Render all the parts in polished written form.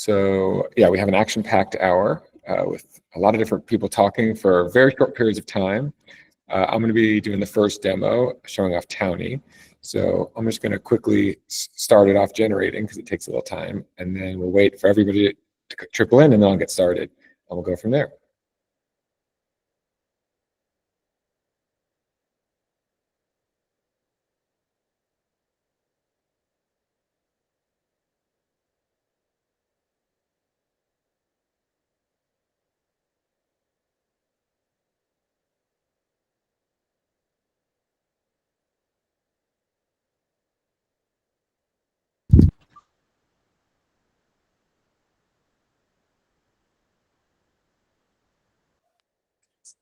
So yeah, we have an action-packed hour with a lot of different people talking for very short periods of time. I'm going to be doing the first demo showing off Townie. So I'm just going to quickly start it off generating because it takes a little time, and then we'll wait for everybody to trickle in, and then I'll get started, and we'll go from there.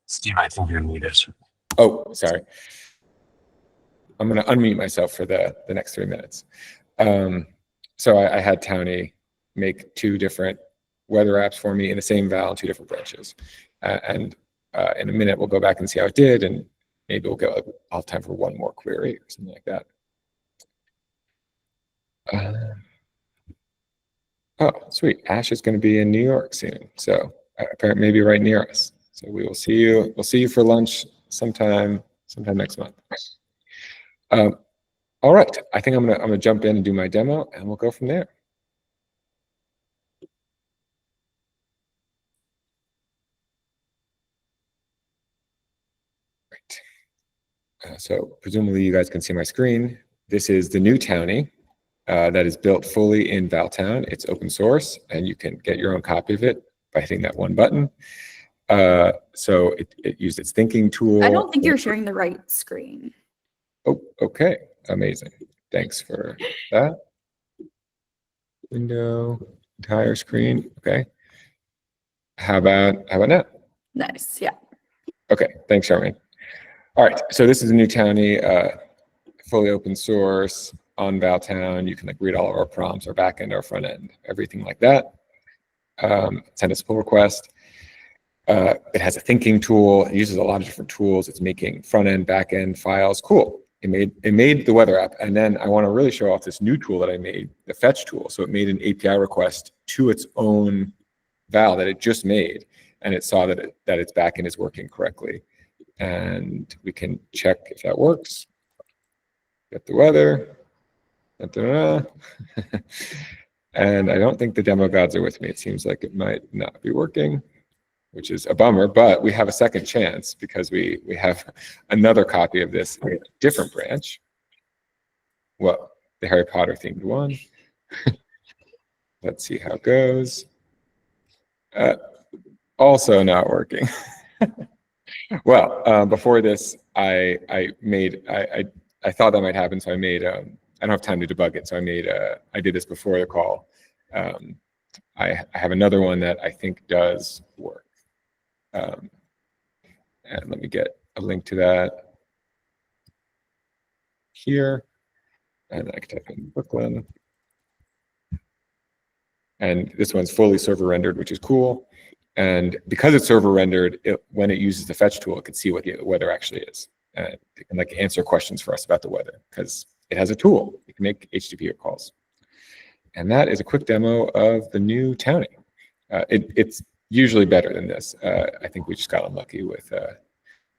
Steve, I think you're muted. Oh, sorry. I'm going to unmute myself for the next 3 minutes. So I had Townie make 2 different weather apps for me in the same Val, 2 different branches. And in a minute, we'll go back and see how it did, and maybe we'll go, I'll have time for 1 more query or something like that. Oh, sweet. Ash is going to be in New York soon, so apparently maybe right near us. So we will see you. We'll see you for lunch sometime next month. All right. I think I'm gonna jump in and do my demo, and we'll go from there. Right. So presumably you guys can see my screen. This is the new Townie that is built fully in Val Town. It's open source, and you can get your own copy of it by hitting that 1 button. So it used its thinking tool. I don't think you're sharing the right screen. Oh, okay. Amazing. Thanks for that. Window, entire screen. Okay. How about now? Nice. Yeah. Okay. Thanks, Charmaine. All right. So this is a new Townie, fully open source on Val Town. You can like read all of our prompts, our back end, our front end, everything like that. Send us a pull request. It has a thinking tool. It uses a lot of different tools. It's making front end, back end files. Cool. It made the weather app, and then I want to really show off this new tool that I made, the fetch tool. So it made an API request to its own Val that it just made, and it saw that its backend is working correctly. And we can check if that works. Get the weather. And I don't think the demo gods are with me. It seems like it might not be working, which is a bummer, but we have a second chance because we have another copy of this in a different branch. Well, the Harry Potter themed one. Let's see how it goes. Also not working. Well, before this, I thought that might happen, so I made, I don't have time to debug it, so I did this before the call. I have another one that I think does work. And let me get a link to that here. And I can type in Brooklyn. And this one's fully server rendered, which is cool. And because it's server rendered, when it uses the fetch tool, it can see what the weather actually is. And it can like answer questions for us about the weather because it has a tool. It can make HTTP calls. And that is a quick demo of the new Townie. It's usually better than this. I think we just got unlucky with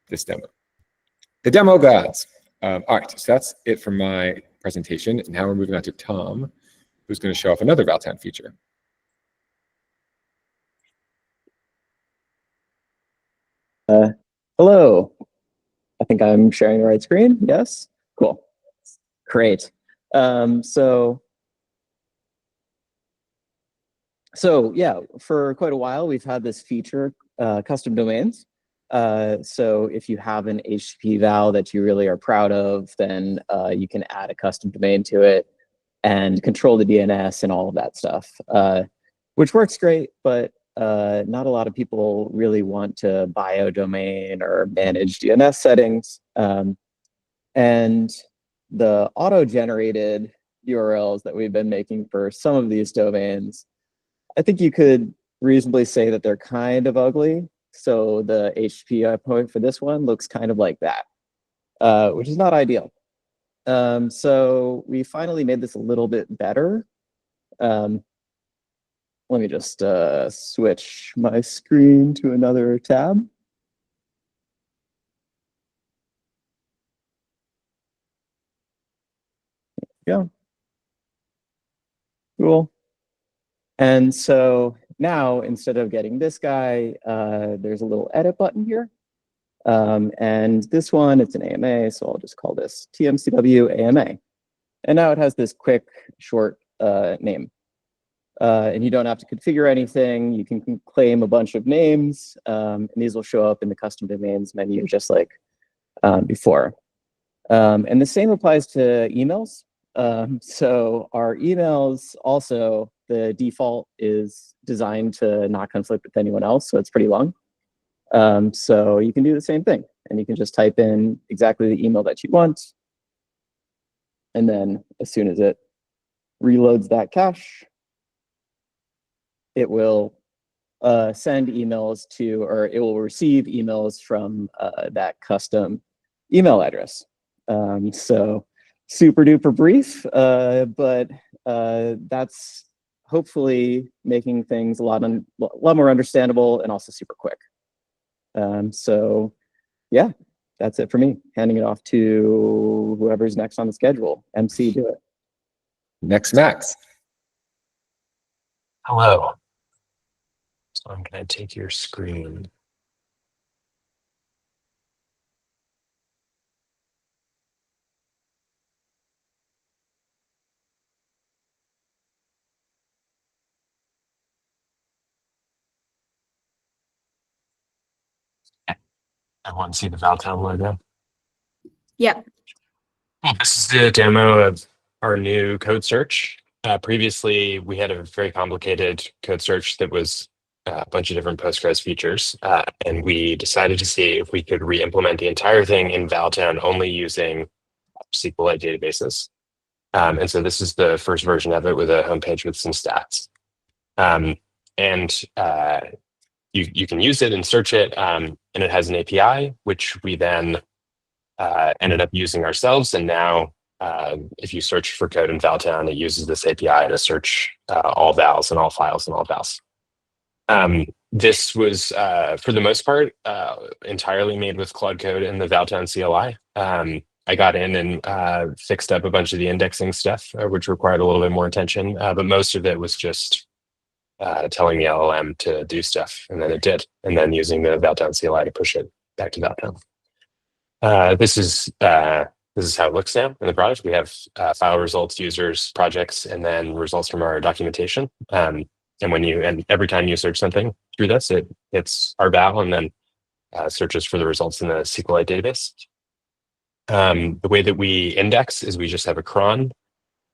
this demo. The demo gods. All right, so that's it for my presentation. Now we're moving on to Tom, who's going to show off another Val Town feature. Hello. I think I'm sharing the right screen. Yes? Cool. Great. So yeah, for quite a while, we've had this feature, custom domains. So if you have an HTTP val that you really are proud of, then you can add a custom domain to it and control the DNS and all of that stuff, which works great, but not a lot of people really want to buy a domain or manage DNS settings. And the auto-generated URLs that we've been making for some of these domains, I think you could reasonably say that they're kind of ugly. So the HTTP point for this one looks kind of like that, which is not ideal. So we finally made this a little bit better. let me just switch my screen to another tab. Yeah. Cool. And so now, instead of getting this guy, there's a little edit button here. And this one, it's an AMA, so I'll just call this TMCW AMA. And now it has this quick, short name. And you don't have to configure anything. You can claim a bunch of names, and these will show up in the custom domains menu just like before. And the same applies to emails. So our emails also, the default is designed to not conflict with anyone else, so it's pretty long. So you can do the same thing, and you can just type in exactly the email that you want. And then as soon as it reloads that cache, it will send emails to, or it will receive emails from that custom email address. So super duper brief, but that's hopefully making things a lot more understandable and also super quick. So yeah, that's it for me. Handing it off to whoever's next on the schedule. MC, do it. Next, Max. Hello. So I'm going to take your screen. Everyone see the Val Town logo? Yep. This is the demo of our new code search. Previously, we had a very complicated code search that was a bunch of different Postgres features, and we decided to see if we could re-implement the entire thing in Val Town only using SQLite databases. And so this is the first version of it with a homepage with some stats. You can use it and search it, and it has an API, which we then ended up using ourselves. And now if you search for code in Val Town, it uses this API to search all vals and all files and all vals. This was, for the most part, entirely made with Claude Code and the Val Town CLI. I got in and fixed up a bunch of the indexing stuff, which required a little bit more attention, but most of it was just telling the LLM to do stuff, and then it did, and then using the Val Town CLI to push it back to Val Town. This is how it looks now in the product. We have file results, users, projects, and then results from our documentation. And every time you search something through this, it's our val and then searches for the results in the SQLite database. The way that we index is we just have a cron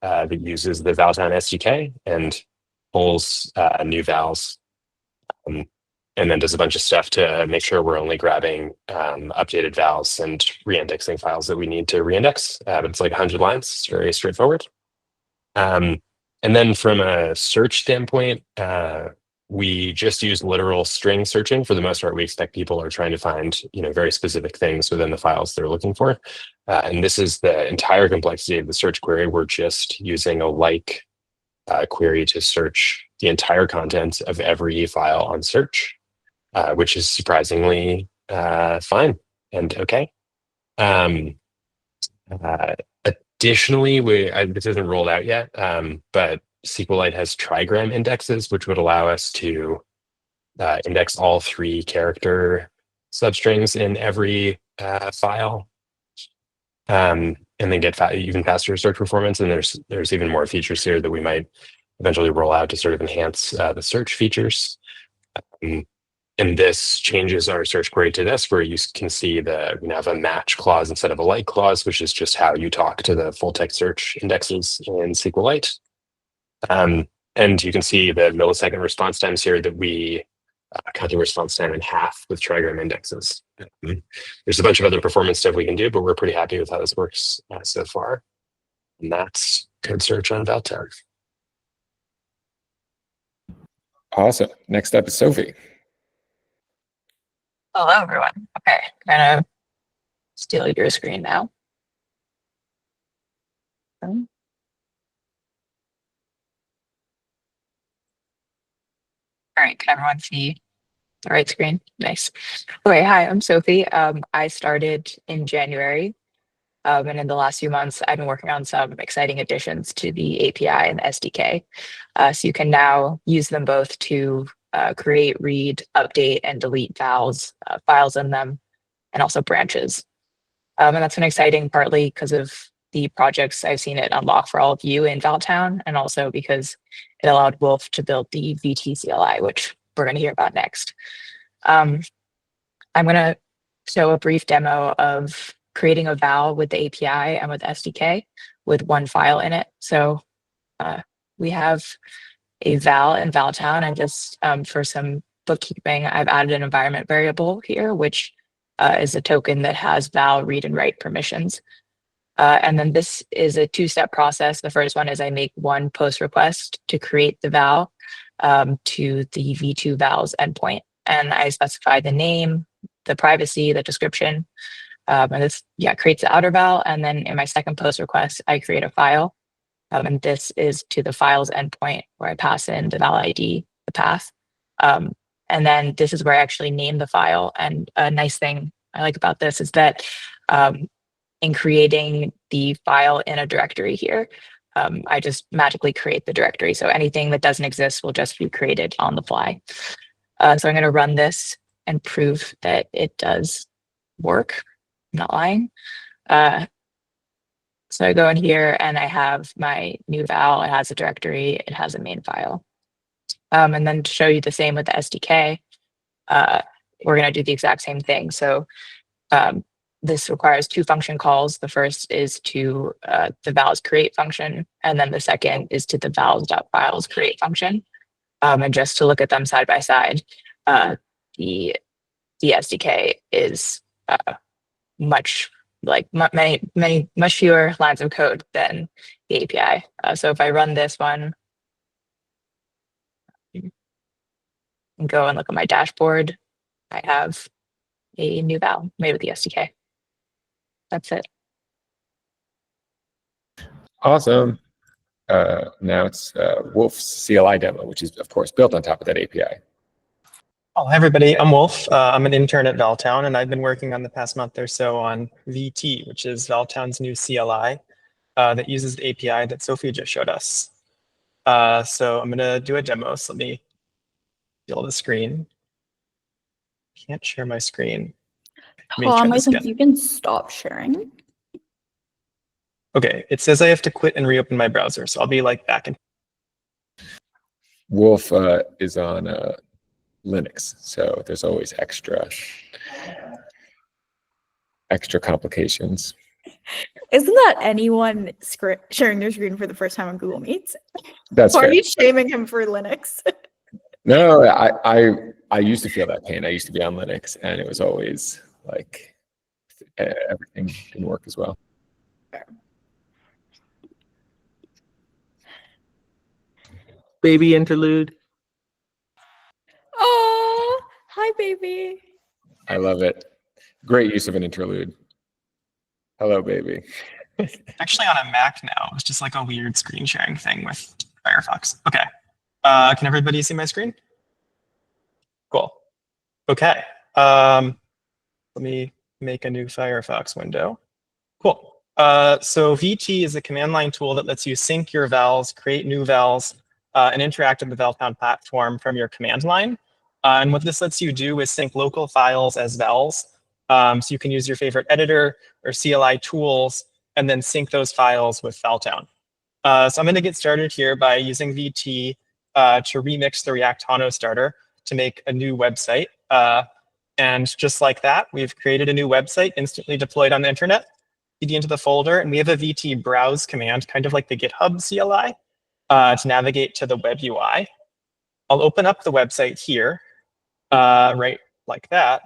that uses the Val Town SDK and pulls new vals, and then does a bunch of stuff to make sure we're only grabbing updated vals and reindexing files that we need to reindex. But it's like 100 lines. It's very straightforward. And then from a search standpoint, we just use literal string searching. For the most part, we expect people are trying to find very specific things within the files they're looking for. And this is the entire complexity of the search query. We're just using a like query to search the entire content of every file on search, which is surprisingly fine and okay. Additionally, this isn't rolled out yet, but SQLite has trigram indexes, which would allow us to index all 3 character substrings in every file, and then get even faster search performance. And there's even more features here that we might eventually roll out to sort of enhance the search features. And this changes our search query to this, where you can see we have a match clause instead of a like clause, which is just how you talk to the full text search indexes in SQLite. And you can see the millisecond response times here that we cut the response time in half with trigram indexes. There's a bunch of other performance stuff we can do, but we're pretty happy with how this works so far. And that's code search on Val Town. Awesome. Next up is Sophie. Hello, everyone. Okay, gonna steal your screen now. All right, can everyone see the right screen? Nice. Okay, hi, I'm Sophie. I started in January. And in the last few months, I've been working on some exciting additions to the API and the SDK. So you can now use them both to create, read, update, and delete files in them, and also branches. And that's been exciting partly because of the projects I've seen it unlock for all of you in Val Town, and also because it allowed Wolf to build the VT CLI, which we're going to hear about next. I'm going to show a brief demo of creating a Val with the API and with SDK with one file in it. So we have a Val in Val Town, and just for some bookkeeping, I've added an environment variable here, which is a token that has Val read and write permissions. And then this is a two-step process. The first one is I make one post request to create the Val to the V2 Val's endpoint. And I specify the name, the privacy, the description, and this creates the outer Val. And then in my second post request, I create a file. And this is to the file's endpoint where I pass in the Val ID, the path. And then this is where I actually name the file. And a nice thing I like about this is that in creating the file in a directory here, I just magically create the directory. So anything that doesn't exist will just be created on the fly. So I'm going to run this and prove that it does work. I'm not lying. So I go in here and I have my new Val. It has a directory. It has a main file. And then to show you the same with the SDK, we're going to do the exact same thing. So this requires two function calls. The first is to the Val's create function, and then the second is to the vals.files create function. And just to look at them side by side, the SDK is much fewer lines of code than the API. So if I run this one and go and look at my dashboard, I have a new Val made with the SDK. That's it. Awesome. Now it's Wolf's CLI demo, which is, of course, built on top of that API. Oh, hi everybody, I'm Wolf. I'm an intern at Val Town, and I've been working on the past month or so on VT, which is Val Town's new CLI that uses the API that Sophie just showed us. So I'm going to do a demo. So let me fill the screen. Can't share my screen. Tom, I think you can stop sharing. Okay, it says I have to quit and reopen my browser, so I'll be like back in. Wolf is on Linux, so there's always extra complications. Isn't that anyone sharing their screen for the first time on Google Meets? That's Or fair. are you shaming him for Linux? No, I used to feel that pain. I used to be on Linux, and it was always like everything didn't work as well. Baby interlude. Oh, hi, baby. I love it. Great use of an interlude. Hello, baby. Actually on a Mac now. It's just like a weird screen sharing thing with Firefox. Okay, can everybody see my screen? Cool. Okay, let me make a new Firefox window. Cool. So VT is a command line tool that lets you sync your vals, create new vals, and interact with the Val Town platform from your command line. And what this lets you do is sync local files as vals. So you can use your favorite editor or CLI tools and then sync those files with Val Town. So I'm going to get started here by using VT to remix the React Hano starter to make a new website. And just like that, we've created a new website instantly deployed on the internet. CD into the folder, and we have a VT browse command, kind of like the GitHub CLI, to navigate to the web UI. I'll open up the website here, right like that.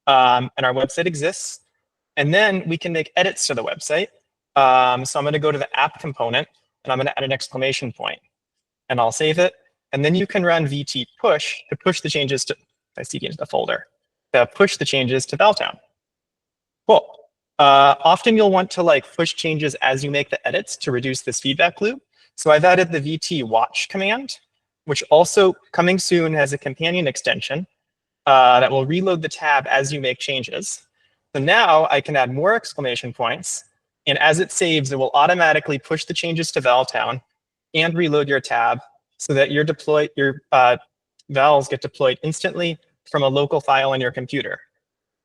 And our website exists. And then we can make edits to the website. So I'm going to go to the app component, and I'm going to add an exclamation point. And I'll save it. And then you can run VT push to push the changes to, if I CD into the folder, to push the changes to Val Town. Cool. Often you'll want to push changes as you make the edits to reduce this feedback loop. So I've added the VT watch command. which also coming soon has a companion extension that will reload the tab as you make changes. So now I can add more exclamation points, and as it saves, it will automatically push the changes to Val Town and reload your tab so that your vals get deployed instantly from a local file on your computer.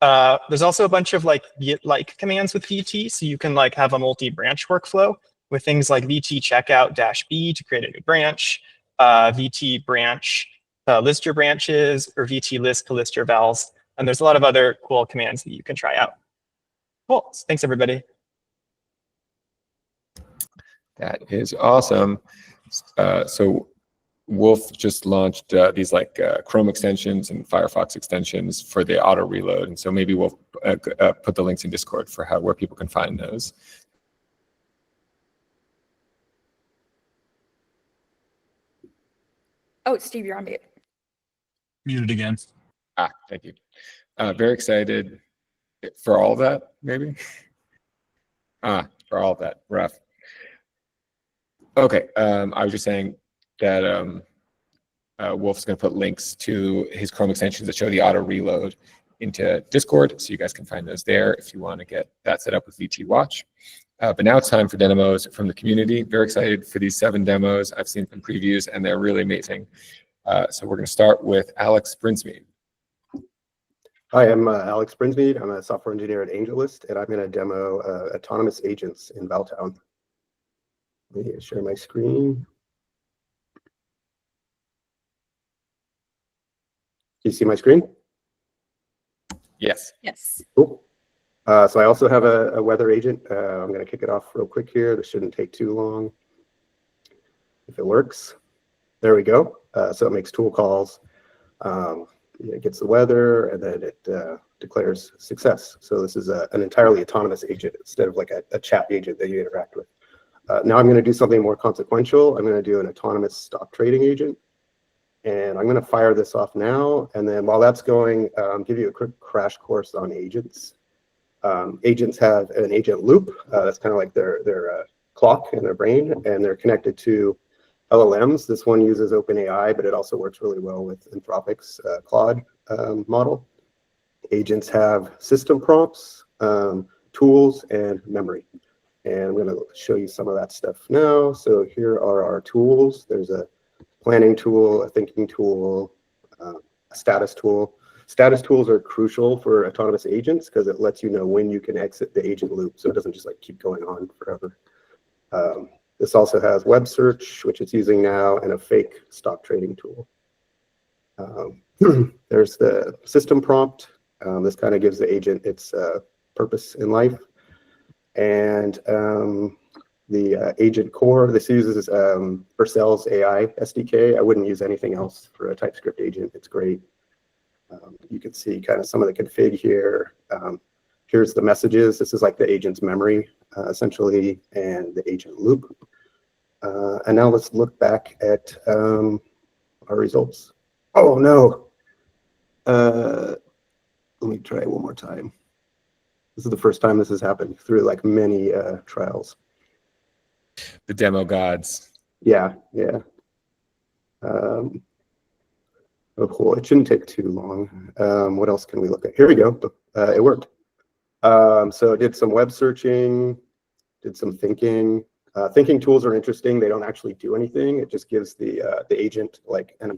There's also a bunch of like git-like commands with VT, so you can like have a multi-branch workflow with things like VT checkout -b to create a new branch, VT branch list your branches, or VT list to list your vals. And there's a lot of other cool commands that you can try out. Cool. Thanks, everybody. That is awesome. So Wolf just launched these like Chrome extensions and Firefox extensions for the auto reload. And so maybe we'll put the links in Discord for where people can find those. Oh, Steve, you're on mute. Muted again. Thank you. Very excited for all of that, maybe? For all of that, rough. Okay, I was just saying that Wolf's going to put links to his Chrome extensions that show the auto reload into Discord, so you guys can find those there if you want to get that set up with VT Watch. But now it's time for demos from the community. Very excited for these 7 demos. I've seen some previews and they're really amazing. So we're going to start with Alex Brinsmead. Hi, I'm Alex Brinsmead. I'm a software engineer at AngelList, and I'm going to demo autonomous agents in Val Town. Let me share my screen. Do you see my screen? Yes. Yes. Cool. So I also have a weather agent. I'm going to kick it off real quick here. This shouldn't take too long. If it works. There we go. So it makes tool calls. It gets the weather, and then it declares success. So this is an entirely autonomous agent instead of like a chat agent that you interact with. Now I'm going to do something more consequential. I'm going to do an autonomous stock trading agent. And I'm going to fire this off now. And then while that's going, give you a quick crash course on agents. Agents have an agent loop. That's kind of like their clock in their brain, and they're connected to LLMs. This one uses OpenAI, but it also works really well with Anthropic's Claude model. Agents have system prompts, tools, and memory. And I'm going to show you some of that stuff now. So here are our tools. There's a planning tool, a thinking tool, a status tool. Status tools are crucial for autonomous agents because it lets you know when you can exit the agent loop, so it doesn't just like keep going on forever. This also has web search, which it's using now, and a fake stock trading tool. There's the system prompt. This kind of gives the agent its purpose in life. And the agent core, this uses Vercel's AI SDK. I wouldn't use anything else for a TypeScript agent. It's great. You can see kind of some of the config here. Here's the messages. This is like the agent's memory, essentially, and the agent loop. And now let's look back at our results. Oh, no. Let me try one more time. This is the first time this has happened through like many trials. The demo gods. Yeah, yeah. Oh, cool. It shouldn't take too long. What else can we look at? Here we go. It worked. So it did some web searching, did some thinking. Thinking tools are interesting. They don't actually do anything. It just gives the agent like an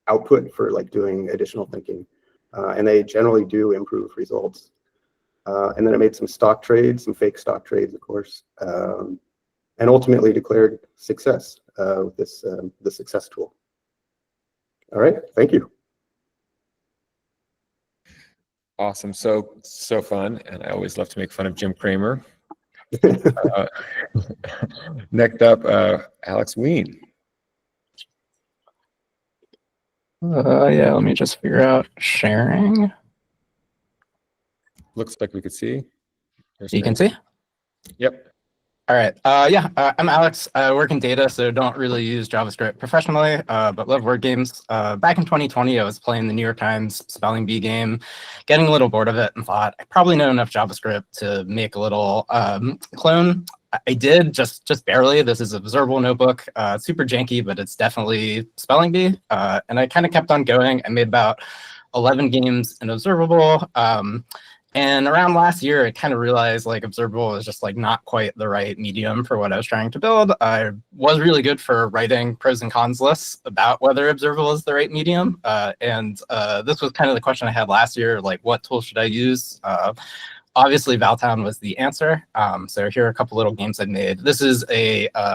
output for like doing additional thinking. And they generally do improve results. And then it made some stock trades, some fake stock trades, of course, and ultimately declared success with this the success tool. All right, thank you. Awesome, so fun, and I always love to make fun of Jim Cramer. Next up, Alex Ween. Yeah, let me just figure out sharing. Looks like we could see. You can see? Yep. All right. I'm Alex. I work in data, so don't really use JavaScript professionally, but love word games. Back in 2020, I was playing the New York Times spelling bee game, getting a little bored of it, and thought I probably know enough JavaScript to make a little clone. I did just barely. This is Observable Notebook, super janky, but it's definitely spelling bee. And I kind of kept on going. I made about 11 games in Observable. And around last year, I kind of realized like Observable is just like not quite the right medium for what I was trying to build. I was really good for writing pros and cons lists about whether Observable is the right medium. And this was kind of the question I had last year, like what tool should I use? Obviously, Val Town was the answer. So here are a couple little games I made. This is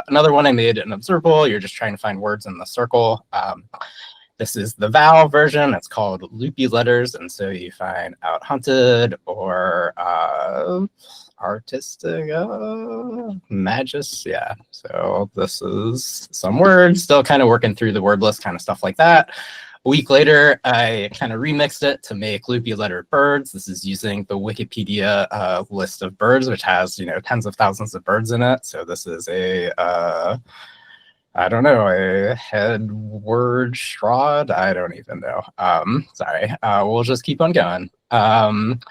another one I made in Observable. You're just trying to find words in the circle. This is the Val version. It's called Loopy Letters. And so you find Out Hunted or Artistic Magus. Yeah. So this is some words, still kind of working through the word list, kind of stuff like that. A week later, I kind of remixed it to make loopy lettered birds. This is using the Wikipedia list of birds, which has, tens of thousands of birds in it. So this is I don't know, a head word shroud. I don't even know. Sorry, we'll just keep on going.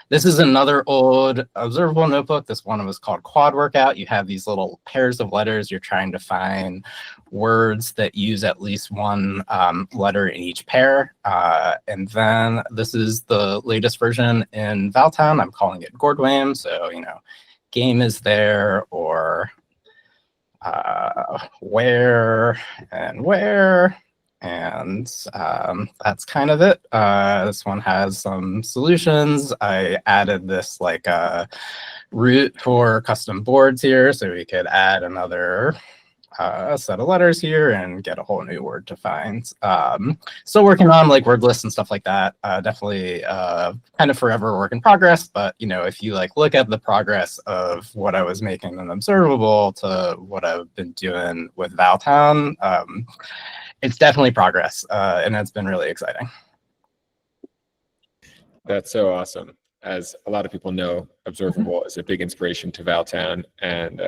This is another old Observable notebook. This one was called Quad Workout. You have these little pairs of letters. You're trying to find words that use at least one letter in each pair. And then this is the latest version in Val Town. I'm calling it Gordwam. So, game is there, or where, and that's kind of it. This one has some solutions. I added this like root for custom boards here, so we could add another set of letters here and get a whole new word to find. Still working on like word lists and stuff like that. Definitely kind of forever work in progress, but if you like look at the progress of what I was making in Observable to what I've been doing with Val Town, it's definitely progress, and it's been really exciting. That's so awesome. As a lot of people know, Observable is a big inspiration to Val Town, and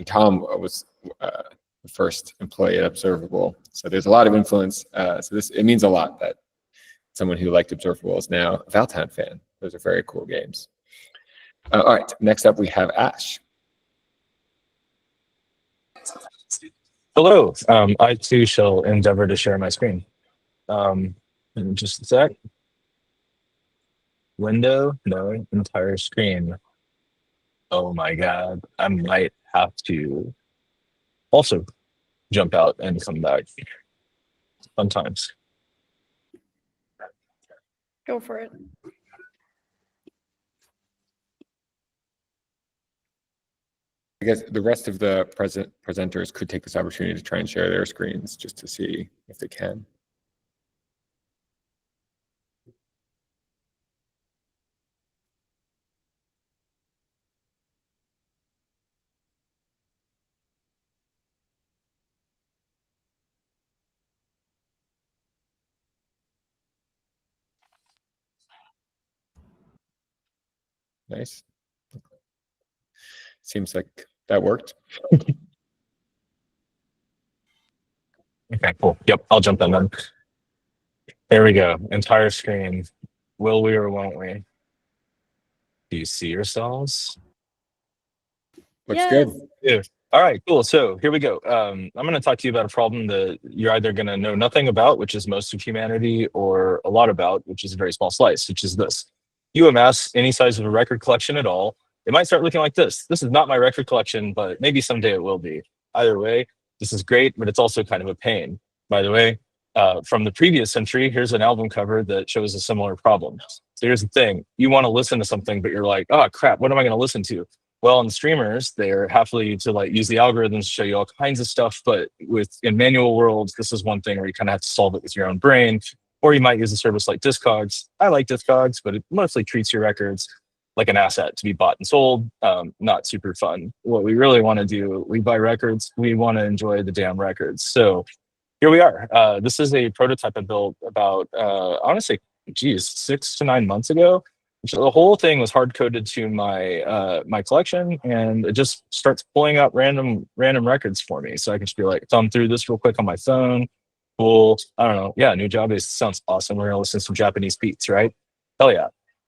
Tom was the first employee at Observable. So there's a lot of influence. It means a lot that someone who liked Observable is now a Val Town fan. Those are very cool games. All right, next up we have Ash. Hello. I too shall endeavor to share my screen. In just a sec. Window, no, entire screen. Oh my God. I might have to also jump out and come back. Fun times. Go for it. I guess the rest of the presenters could take this opportunity to try and share their screens just to see if they can. Nice. Seems like that worked. Okay, cool. Yep, I'll jump in then. There we go. Entire screen. Will we or won't we? Do you see yourselves? Looks Yes. good. Yeah. All right, cool. So here we go. I'm going to talk to you about a problem that you're either going to know nothing about, which is most of humanity, or a lot about, which is a very small slice, which is this. You amass any size of a record collection at all, it might start looking like this. This is not my record collection, but maybe someday it will be. Either way, this is great, but it's also kind of a pain. By the way, from the previous century, here's an album cover that shows a similar problem. So here's the thing. You want to listen to something, but you're like, oh crap, what am I going to listen to? Well, in streamers, they're happily to like use the algorithms to show you all kinds of stuff. But in manual worlds, this is one thing where you kind of have to solve it with your own brain. Or you might use a service like Discogs. I like Discogs, but it mostly treats your records like an asset to be bought and sold. Not super fun. What we really want to do, we buy records, we want to enjoy the damn records. So here we are. This is a prototype I built about, honestly, 6 to 9 months ago. The whole thing was hard coded to my my collection, and it just starts pulling up random records for me. So I can just be like, thumb through this real quick on my phone. Cool. I don't know. Yeah, new job base sounds awesome. We're gonna listen to some Japanese beats, right? Hell yeah.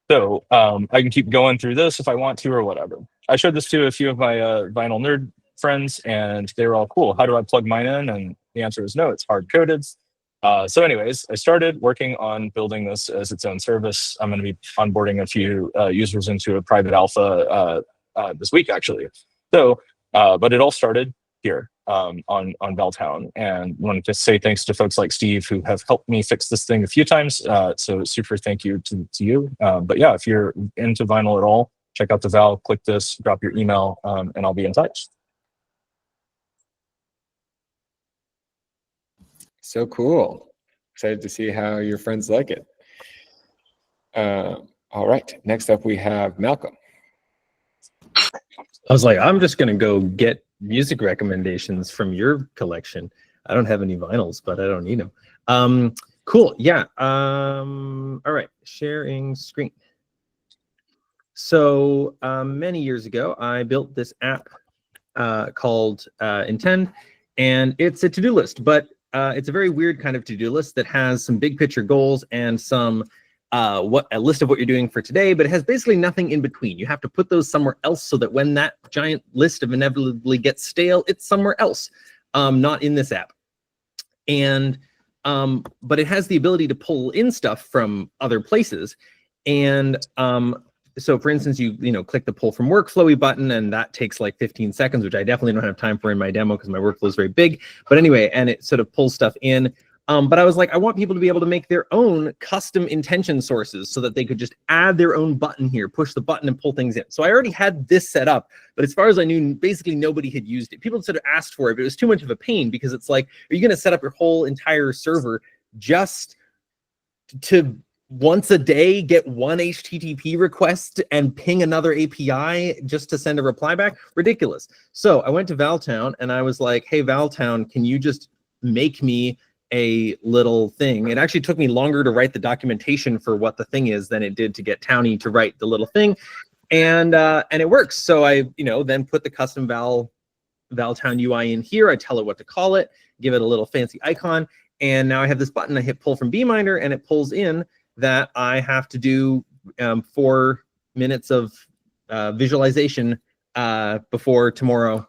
So I can keep going through this if I want to or whatever. I showed this to a few of my vinyl nerd friends, and they were all cool. How do I plug mine in? And the answer is no, it's hard coded. So anyways, I started working on building this as its own service. I'm going to be onboarding a few users into a private alpha this week, actually. So, but it all started here on Val Town, and wanted to say thanks to folks like Steve who have helped me fix this thing a few times. So super thank you to you. But yeah, if you're into vinyl at all, check out the Val, click this, drop your email, and I'll be in touch. So cool. Excited to see how your friends like it. All right, next up we have Malcolm. I was like, I'm just gonna go get music recommendations from your collection. I don't have any vinyls, but I don't need them. Cool. Yeah. All right. Sharing screen. So many years ago, I built this app called Intend, and it's a to-do list, but it's a very weird kind of to-do list that has some big picture goals and some a list of what you're doing for today, but it has basically nothing in between. You have to put those somewhere else so that when that giant list of inevitably gets stale, it's somewhere else, not in this app. And but it has the ability to pull in stuff from other places. And so for instance, you click the pull from workflowy button, and that takes like 15 seconds, which I definitely don't have time for in my demo because my workflow is very big. But anyway, and it sort of pulls stuff in. But I was like, I want people to be able to make their own custom intention sources so that they could just add their own button here, push the button and pull things in. So I already had this set up, but as far as I knew, basically nobody had used it. People sort of asked for it, but it was too much of a pain because it's like, are you going to set up your whole entire server just to once a day get one HTTP request and ping another API just to send a reply back? Ridiculous. So I went to Val Town and I was like, hey, Val Town, can you just make me a little thing? It actually took me longer to write the documentation for what the thing is than it did to get Townie to write the little thing, and it works. So I then put the custom Val Town UI in here. I tell it what to call it, give it a little fancy icon, and now I have this button. I hit pull from bminder, and it pulls in that I have to do 4 minutes of visualization before tomorrow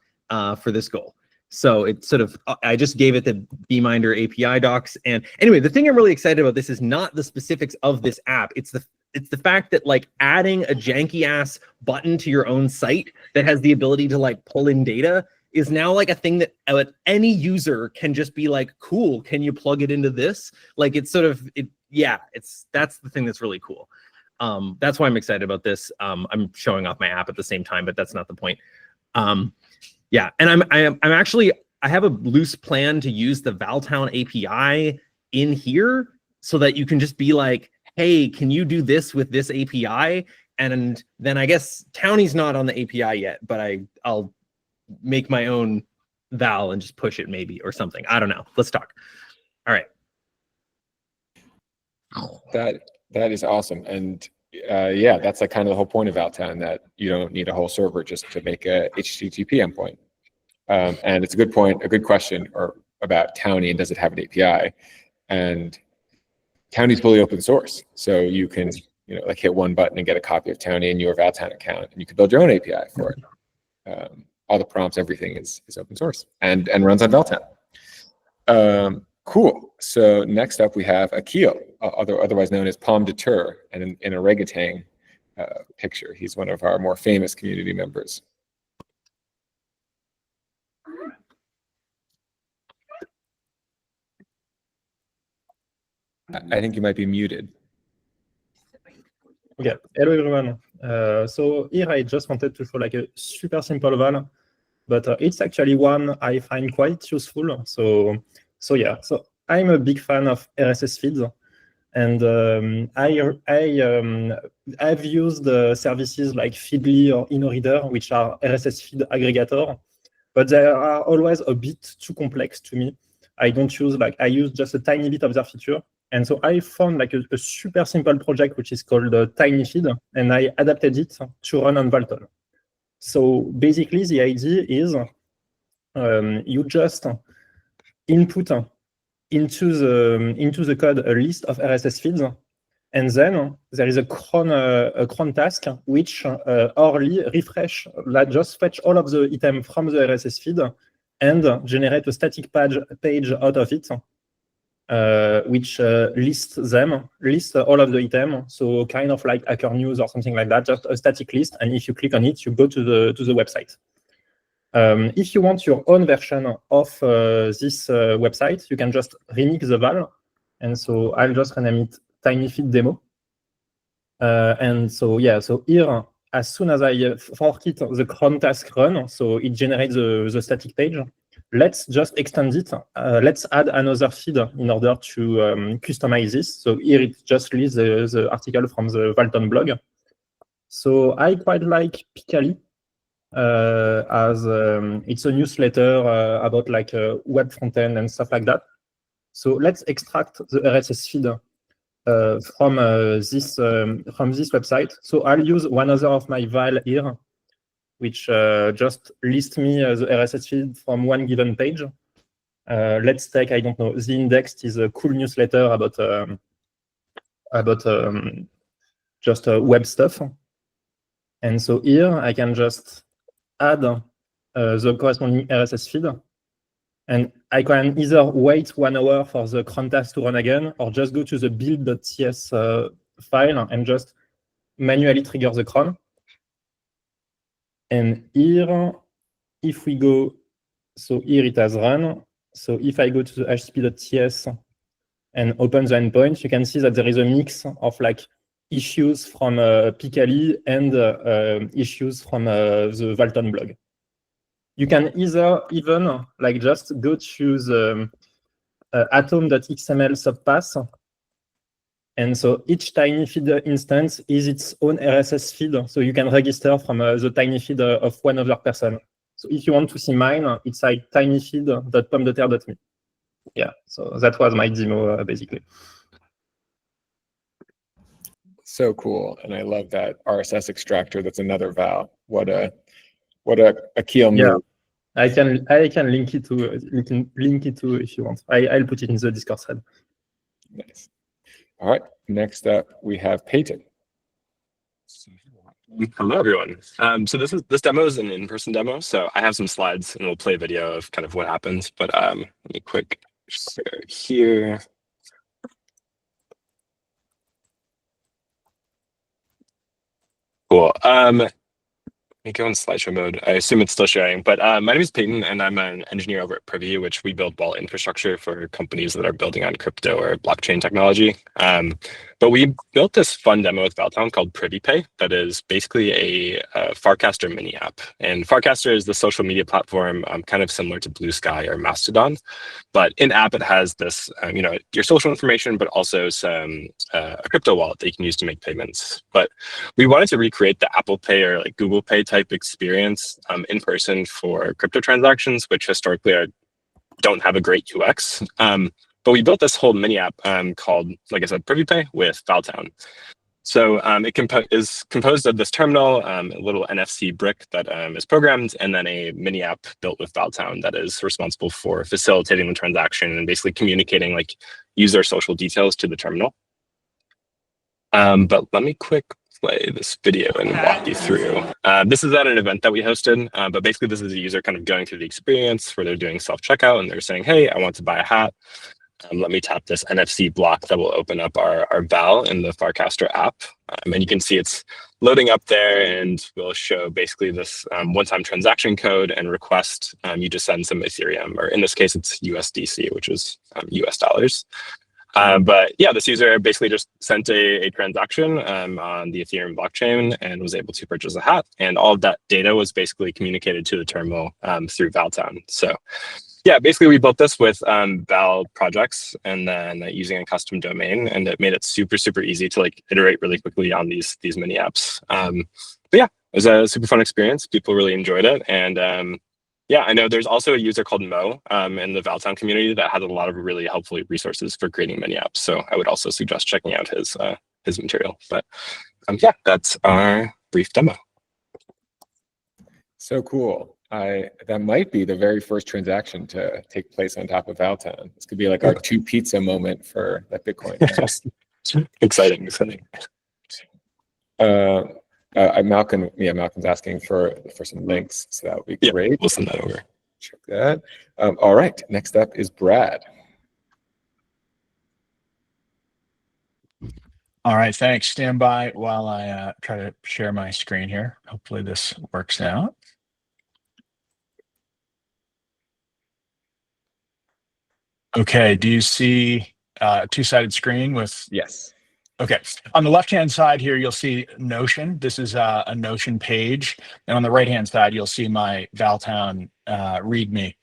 for this goal. So it sort of, I just gave it the bminder API docs. And anyway, the thing I'm really excited about this is not the specifics of this app. It's the fact that like adding a janky ass button to your own site that has the ability to like pull in data is now like a thing that any user can just be like, cool, can you plug it into this? Like it's sort of, that's the thing that's really cool. That's why I'm excited about this. I'm showing off my app at the same time, but that's not the point. Yeah, and I'm actually, I have a loose plan to use the Val Town API in here so that you can just be like, hey, can you do this with this API? And then I guess Townie's not on the API yet, but I'll make my own Val and just push it maybe or something. I don't know. Let's talk. All right. That is awesome. And yeah, that's like kind of the whole point of Val Town, that you don't need a whole server just to make a HTTP endpoint. And it's a good point, a good question about Townie and does it have an API? And Townie's fully open source, so you can like hit one button and get a copy of Townie in your Val Town account, and you can build your own API for it. All the prompts, everything is open source and runs on Val Town. Cool. So next up we have Akil, otherwise known as Pomme de Terre, and in a orangutan picture. He's one of our more famous community members. I think you might be muted. Okay, hello everyone. So here I just wanted to show like a super simple Val, but it's actually one I find quite useful. So yeah, so I'm a big fan of RSS feeds, and I've used services like Feedly or InnoReader, which are RSS feed aggregator, but they are always a bit too complex to me. I use just a tiny bit of their feature. And so I found like a super simple project, which is called TinyFeed, and I adapted it to run on Val Town. So basically the idea is you just input into the code a list of RSS feeds, And then there is a cron task which hourly refresh, like just fetch all of the items from the RSS feed and generate a static page out of it, which lists all of the items. So kind of like Hacker News or something like that, just a static list. And if you click on it, you go to the website. If you want your own version of this website, you can just remix the val. And so I'll just rename it Tiny Feed Demo. And so, yeah, so here, as soon as I fork it, the cron task run, so it generates the static page. Let's just extend it. Let's add another feed in order to customize this. So here it just lists the article from the Val Town blog. So I quite like Picali as it's a newsletter about like web frontend and stuff like that. So let's extract the RSS feed from this website. So I'll use one other of my val here, which just lists me the RSS feed from one given page. Let's take, I don't know, The Index is a cool newsletter about just web stuff. And so here I can just add the corresponding RSS feed. And I can either wait 1 hour for the cron task to run again, or just go to the build.cs file and just manually trigger the cron. And here, if we go, so here it has run. So if I go to the http.ts and open the endpoint, you can see that there is a mix of like issues from Picali and issues from the Val Town blog. You can either even like just go to the atom.xml subpath. And so each tiny feed instance is its own RSS feed. So you can register from the tiny feed of one other person. So if you want to see mine, it's like tinyfeed.pom.r.me. Yeah, so that was my demo basically. So cool. And I love that RSS extractor. That's another val. What a keel move. Yeah. I can link it to if you want. I'll put it in the Discord thread. Nice. All right. Next up, we have Peyton. Hello, everyone. So this demo is an in-person demo. So I have some slides, and we'll play a video of kind of what happens. But let me quick share here. Cool. Let me go in slideshow mode. I assume it's still sharing, but my name is Peyton and I'm an engineer over at Privy, which we build wall infrastructure for companies that are building on crypto or blockchain technology. But we built this fun demo with Val Town called Privy Pay that is basically a Farcaster mini app. And Farcaster is the social media platform kind of similar to Blue Sky or Mastodon. But in app, it has this, your social information, but also some a crypto wallet that you can use to make payments. But we wanted to recreate the Apple Pay or like Google Pay type experience in person for crypto transactions, which historically don't have a great UX. But we built this whole mini app called, like I said, Privy Pay with Val Town. So it is composed of this terminal, a little NFC brick that is programmed, and then a mini app built with Val Town that is responsible for facilitating the transaction and basically communicating like user social details to the terminal. But let me quick play this video and walk you through. This is at an event that we hosted, but basically this is a user kind of going through the experience where they're doing self-checkout and they're saying, hey, I want to buy a hat. Let me tap this NFC block that will open up our Val in the Farcaster app. And you can see it's loading up there and will show basically this one-time transaction code and request. You just send some Ethereum, or in this case, it's USDC, which is US dollars. But yeah, this user basically just sent a transaction on the Ethereum blockchain and was able to purchase a hat. And all of that data was basically communicated to the terminal through Val Town. So yeah, basically we built this with Val projects and then using a custom domain, and it made it super, super easy to like iterate really quickly on these mini apps. But yeah, it was a super fun experience. People really enjoyed it. And yeah, I know there's also a user called Mo in the Val Town community that has a lot of really helpful resources for creating mini apps. So I would also suggest checking out his material. But yeah, that's our brief demo. So cool. That might be the very first transaction to take place on top of Val Town. This could be like our 2 pizza moment for that Bitcoin. Exciting. Malcolm's asking for some links, so that would be Yeah, great. we'll send that over. Check that. All right, next up is Brad. All right, thanks. Stand by while I try to share my screen here. Hopefully this works out. Okay, do you see a two-sided screen with? Yes. Okay, on the left-hand side here, you'll see Notion. This is a Notion page. And on the right-hand side, you'll see my Val Town README.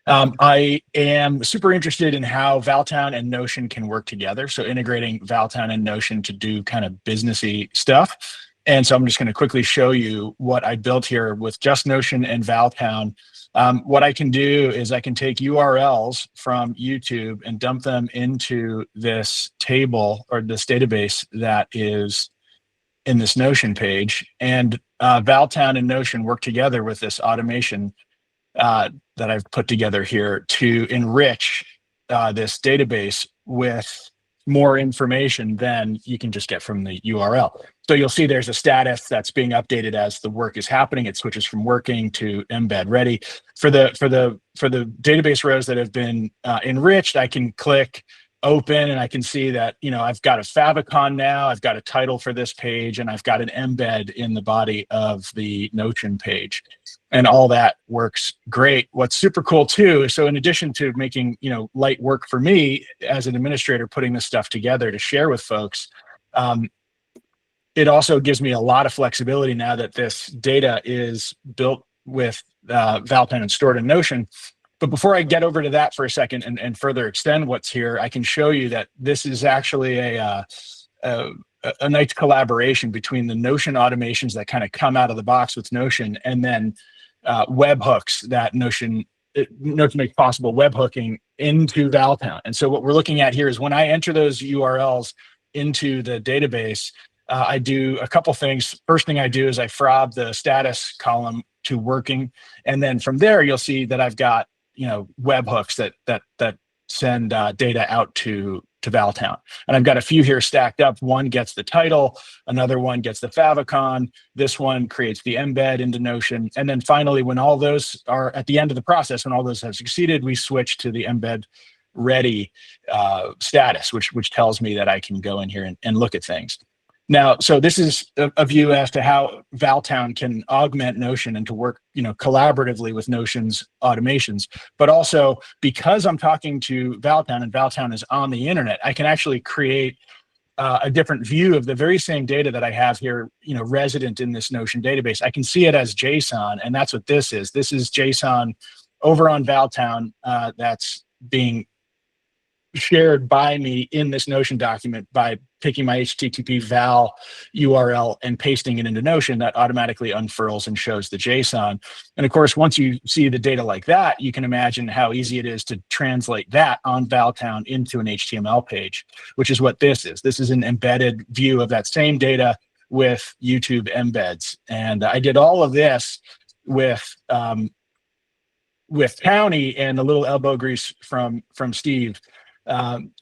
I am super interested in how Val Town and Notion can work together. So integrating Val Town and Notion to do kind of businessy stuff. And so I'm just going to quickly show you what I built here with just Notion and Val Town. What I can do is I can take URLs from YouTube and dump them into this table or this database that is in this Notion page. And Val Town and Notion work together with this automation that I've put together here to enrich this database with more information than you can just get from the URL. So you'll see there's a status that's being updated as the work is happening. It switches from working to embed ready. For the database rows that have been enriched, I can click open and I can see that, you know, I've got a favicon now, I've got a title for this page, and I've got an embed in the body of the Notion page. And all that works great. What's super cool too, so in addition to making, you know, light work for me as an administrator, putting this stuff together to share with folks, it also gives me a lot of flexibility now that this data is built with Val Town and stored in Notion. But before I get over to that for a second and further extend what's here, I can show you that this is actually a nice collaboration between the Notion automations that kind of come out of the box with Notion, and then webhooks that Notion makes possible webhooking into Val Town. And so what we're looking at here is when I enter those URLs into the database, I do a couple things. First thing I do is I fob the status column to working, and then from there you'll see that I've got, you know, webhooks that send data out to Val Town. And I've got a few here stacked up. One gets the title, another one gets the favicon, this one creates the embed into Notion. And then finally, when all those are at the end of the process, when all those have succeeded, we switch to the embed ready status, which tells me that I can go in here and look at things. Now, so this is a view as to how Val Town can augment Notion and to work, you know, collaboratively with Notion's automations. But also, because I'm talking to Val Town and Val Town is on the internet, I can actually create a different view of the very same data that I have here, you know, resident in this Notion database. I can see it as JSON, and that's what this is. This is JSON over on Val Town that's being shared by me in this Notion document by taking my HTTP val URL and pasting it into Notion. That automatically unfurls and shows the JSON. And of course, once you see the data like that, you can imagine how easy it is to translate that on Val Town into an HTML page, which is what this is. This is an embedded view of that same data with YouTube embeds. And I did all of this with Townie and a little elbow grease from Steve,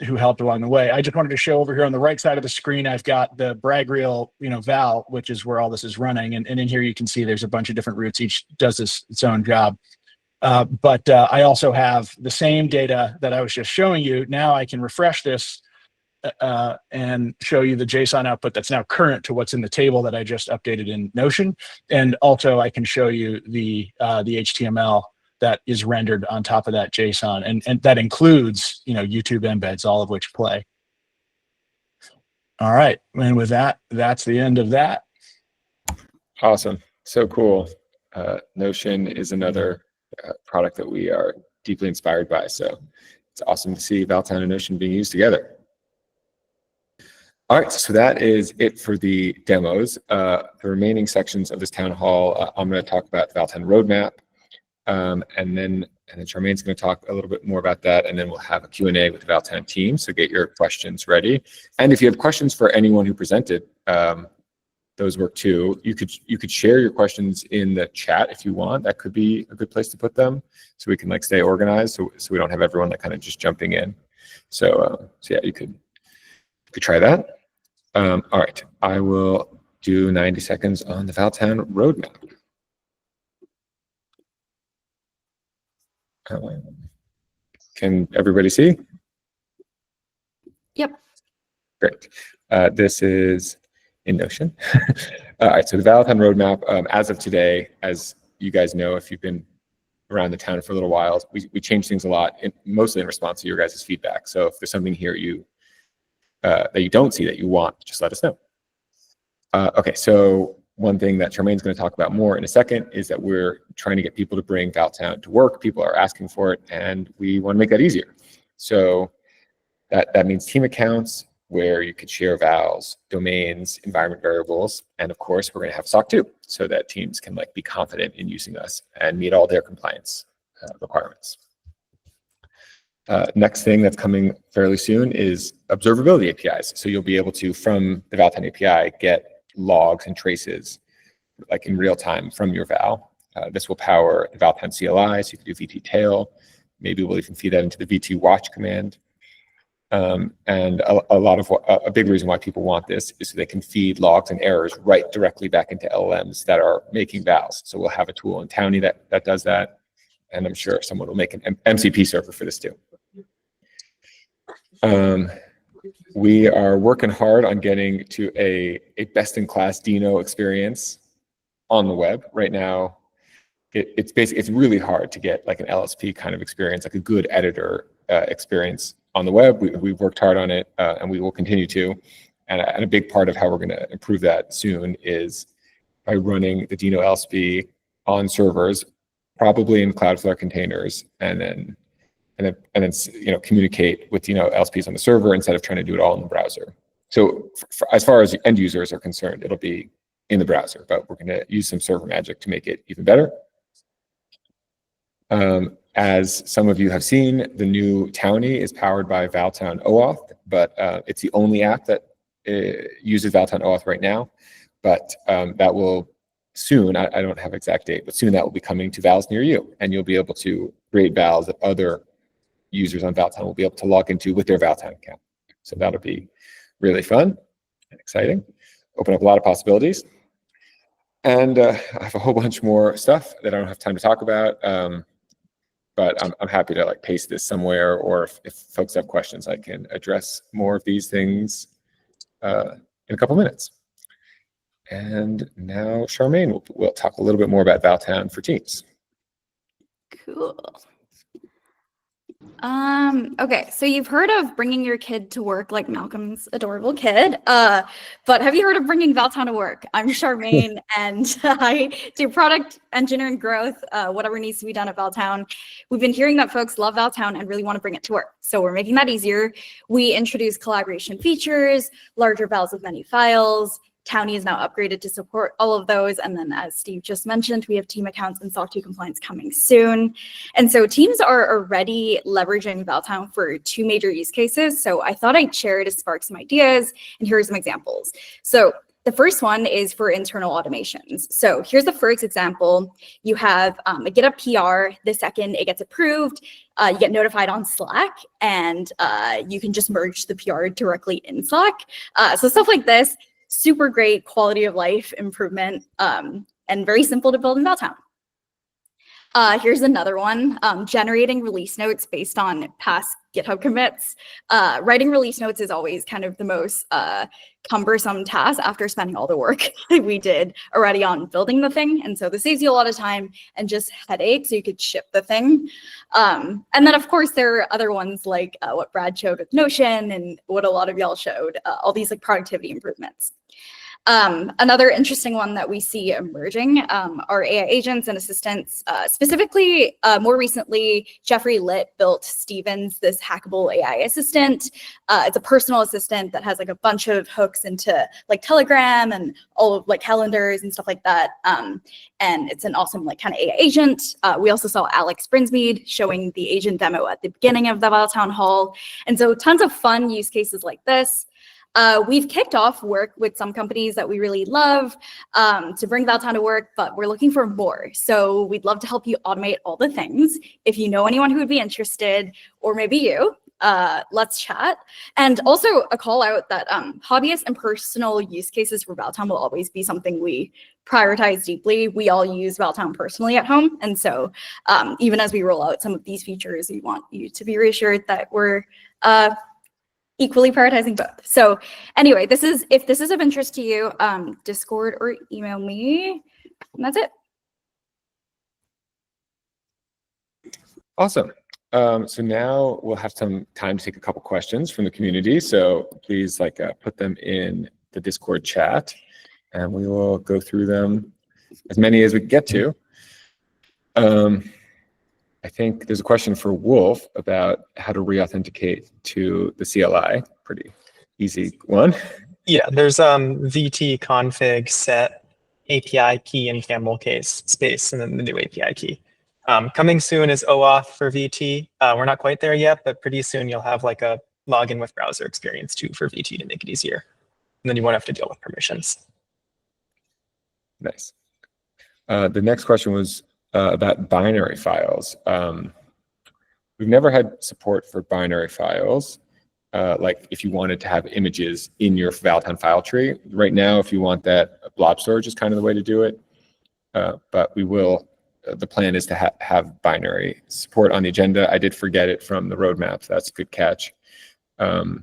who helped along the way. I just wanted to show over here on the right side of the screen, I've got the brag reel, you know, Val, which is where all this is running. And in here, you can see there's a bunch of different routes. Each does its own job. But I also have the same data that I was just showing you. Now I can refresh this and show you the JSON output that's now current to what's in the table that I just updated in Notion. And also I can show you the HTML that is rendered on top of that JSON, and that includes, you know, YouTube embeds, all of which play. All right, and with that, that's the end of that. Awesome, so cool. Notion is another product that we are deeply inspired by, so it's awesome to see Val Town and Notion being used together. All right, so that is it for the demos. The remaining sections of this town hall, I'm going to talk about the Val Town Roadmap. And then Charmaine's going to talk a little bit more about that, and then we'll have a Q&A with the Val Town team, so get your questions ready. And if you have questions for anyone who presented, those work too. You could share your questions in the chat if you want. That could be a good place to put them, so we can like stay organized, so we don't have everyone like kind of just jumping in. So yeah, you could could try that. All right, I will do 90 seconds on the Val Town Roadmap. Can everybody see? Yep. Great. This is in Notion. All right, so the Val Town Roadmap, as of today, as you guys know, if you've been around the town for a little while, we change things a lot, mostly in response to your guys' feedback. So if there's something here that you don't see that you want, just let us know. Okay, so one thing that Charmaine's going to talk about more in a second is that we're trying to get people to bring Val Town to work. People are asking for it, and we want to make that easier. So that means team accounts where you could share vals, domains, environment variables, and of course, we're going to have SOC 2 so that teams can be confident in using us and meet all their compliance requirements. Next thing that's coming fairly soon is observability APIs. So you'll be able to, from the Val Town API, get logs and traces in real time from your Val. This will power the Val Town CLI, so you can do VT tail. Maybe we'll even feed that into the VT watch command. And a big reason why people want this is so they can feed logs and errors right directly back into LLMs that are making vals. So we'll have a tool in Townie that does that. And I'm sure someone will make an MCP server for this too. We are working hard on getting to a best-in-class Dino experience on the web. Right now, it's really hard to get an LSP kind of experience, a good editor experience on the web. We've worked hard on it, and we will continue to. And a big part of how we're going to improve that soon is by running the Dino LSP on servers, probably in Cloudflare containers, and then communicate with LSPs on the server instead of trying to do it all in the browser. So as far as end users are concerned, it'll be in the browser, but we're going to use some server magic to make it even better. As some of you have seen, the new Townie is powered by Val Town OAuth, but it's the only app that uses Val Town OAuth right now. But that will soon, I don't have an exact date, but soon that will be coming to Vals near you, and you'll be able to create Vals that other users on Val Town will be able to log into with their Val Town account. So that'll be really fun and exciting. Open up a lot of possibilities. And I have a whole bunch more stuff that I don't have time to talk about. But I'm happy to paste this somewhere, or if folks have questions, I can address more of these things in a couple minutes. And now Charmaine will talk a little bit more about Val Town for Teams. Cool. Okay, so you've heard of bringing your kid to work, like Malcolm's adorable kid, but have you heard of bringing Val Town to work? I'm Charmaine, and I do product engineering growth, whatever needs to be done at Val Town. We've been hearing that folks love Val Town and really want to bring it to work, so we're making that easier. We introduce collaboration features, larger vals with many files. Townie is now upgraded to support all of those. And then as Steve just mentioned, we have team accounts and SOC 2 compliance coming soon. And so teams are already leveraging Val Town for two major use cases. So I thought I'd share to spark some ideas, and here are some examples. So the first one is for internal automations. So here's the first example. You have a GitHub PR. The second it gets approved, you get notified on Slack, and you can just merge the PR directly in Slack. So stuff like this. Super great quality of life improvement, and very simple to build in Val Town. Here's another one, generating release notes based on past GitHub commits. Writing release notes is always kind of the most cumbersome task after spending all the work we did already on building the thing. And so this saves you a lot of time and just headache, so you could ship the thing. And then of course there are other ones like what Brad showed with Notion and what a lot of y'all showed, all these productivity improvements. Another interesting one that we see emerging are AI agents and assistants. Specifically, more recently, Jeffrey Litt built Stevens, this hackable AI assistant. It's a personal assistant that has a bunch of hooks into Telegram and all of calendars and stuff like that. And it's an awesome kind of AI agent. We also saw Alex Brinsmead showing the agent demo at the beginning of the Val Town Hall. And so tons of fun use cases like this. We've kicked off work with some companies that we really love to bring Val Town to work, but we're looking for more. So we'd love to help you automate all the things. If you know anyone who would be interested, or maybe you, let's chat. And also a call out that hobbyist and personal use cases for Val Town will always be something we prioritize deeply. We all use Val Town personally at home. And so even as we roll out some of these features, we want you to be reassured that we're equally prioritizing both. So anyway, if this is of interest to you, Discord or email me, and that's it. Awesome. So now we'll have some time to take a couple questions from the community. So please put them in the Discord chat and we will go through them, as many as we can get to. I think there's a question for Wolf about how to re-authenticate to the CLI. Pretty easy one. Yeah, there's VT config set API key and camel case space and then the new API key. Coming soon is OAuth for VT. We're not quite there yet, but pretty soon you'll have like a login with browser experience too for VT to make it easier. And then you won't have to deal with permissions. Nice. The next question was about binary files. We've never had support for binary files. Like if you wanted to have images in your Val Town file tree. Right now, if you want that, blob storage is kind of the way to do it. But we will. The plan is to have binary support on the agenda. I did forget it from the roadmap. So that's a good catch. But